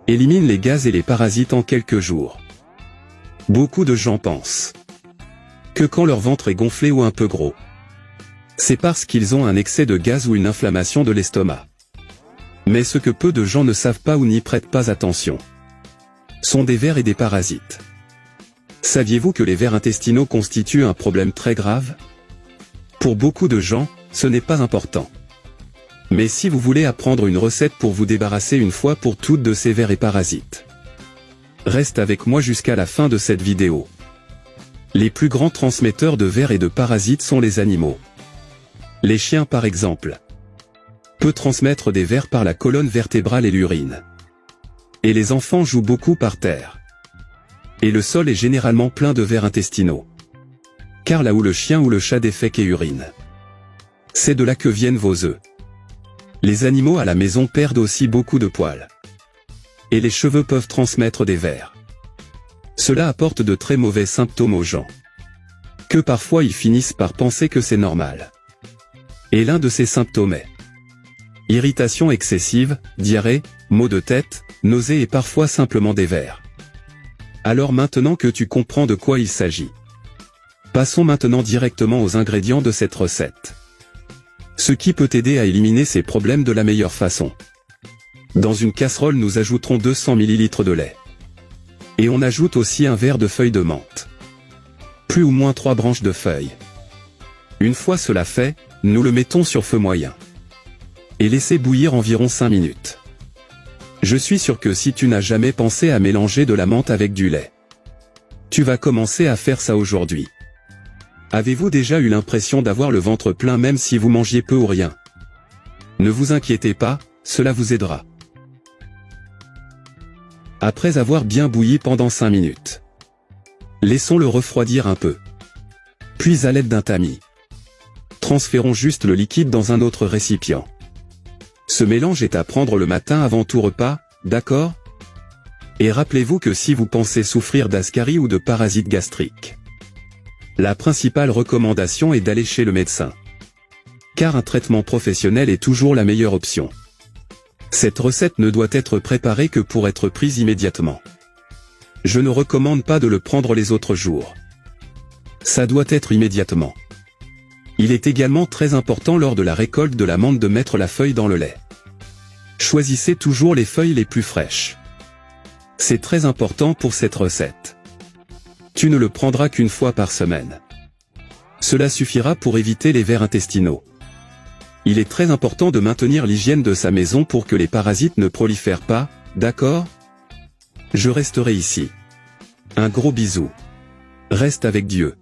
Élimine les gaz et les parasites en quelques jours. Beaucoup de gens pensent que quand leur ventre est gonflé ou un peu gros, c'est parce qu'ils ont un excès de gaz ou une inflammation de l'estomac. Mais ce que peu de gens ne savent pas ou n'y prêtent pas attention sont des vers et des parasites. Saviez-vous que les vers intestinaux constituent un problème très grave? Pour beaucoup de gens, ce n'est pas important. Mais si vous voulez apprendre une recette pour vous débarrasser une fois pour toutes de ces vers et parasites, reste avec moi jusqu'à la fin de cette vidéo. Les plus grands transmetteurs de vers et de parasites sont les animaux. Les chiens par exemple peuvent transmettre des vers par la colonne vertébrale et l'urine. Et les enfants jouent beaucoup par terre. Et le sol est généralement plein de vers intestinaux. Car là où le chien ou le chat défèque et urine, c'est de là que viennent vos œufs. Les animaux à la maison perdent aussi beaucoup de poils. Et les cheveux peuvent transmettre des vers. Cela apporte de très mauvais symptômes aux gens, que parfois ils finissent par penser que c'est normal. Et l'un de ces symptômes est irritation excessive, diarrhée, maux de tête, nausées et parfois simplement des vers. Alors maintenant que tu comprends de quoi il s'agit, passons maintenant directement aux ingrédients de cette recette. Ce qui peut t'aider à éliminer ces problèmes de la meilleure façon. Dans une casserole nous ajouterons 200 ml de lait. Et on ajoute aussi un verre de feuilles de menthe. Plus ou moins 3 branches de feuilles. Une fois cela fait, nous le mettons sur feu moyen. Et laissez bouillir environ 5 minutes. Je suis sûr que si tu n'as jamais pensé à mélanger de la menthe avec du lait, tu vas commencer à faire ça aujourd'hui. Avez-vous déjà eu l'impression d'avoir le ventre plein même si vous mangiez peu ou rien? Ne vous inquiétez pas, cela vous aidera. Après avoir bien bouilli pendant 5 minutes, laissons-le refroidir un peu. Puis à l'aide d'un tamis, transférons juste le liquide dans un autre récipient. Ce mélange est à prendre le matin avant tout repas, d'accord? Et rappelez-vous que si vous pensez souffrir d'ascarie ou de parasites gastriques, la principale recommandation est d'aller chez le médecin. Car un traitement professionnel est toujours la meilleure option. Cette recette ne doit être préparée que pour être prise immédiatement. Je ne recommande pas de le prendre les autres jours. Ça doit être immédiatement. Il est également très important lors de la récolte de la menthe de mettre la feuille dans le lait. Choisissez toujours les feuilles les plus fraîches. C'est très important pour cette recette. Tu ne le prendras qu'une fois par semaine. Cela suffira pour éviter les vers intestinaux. Il est très important de maintenir l'hygiène de sa maison pour que les parasites ne prolifèrent pas, d'accord? Je resterai ici. Un gros bisou. Reste avec Dieu.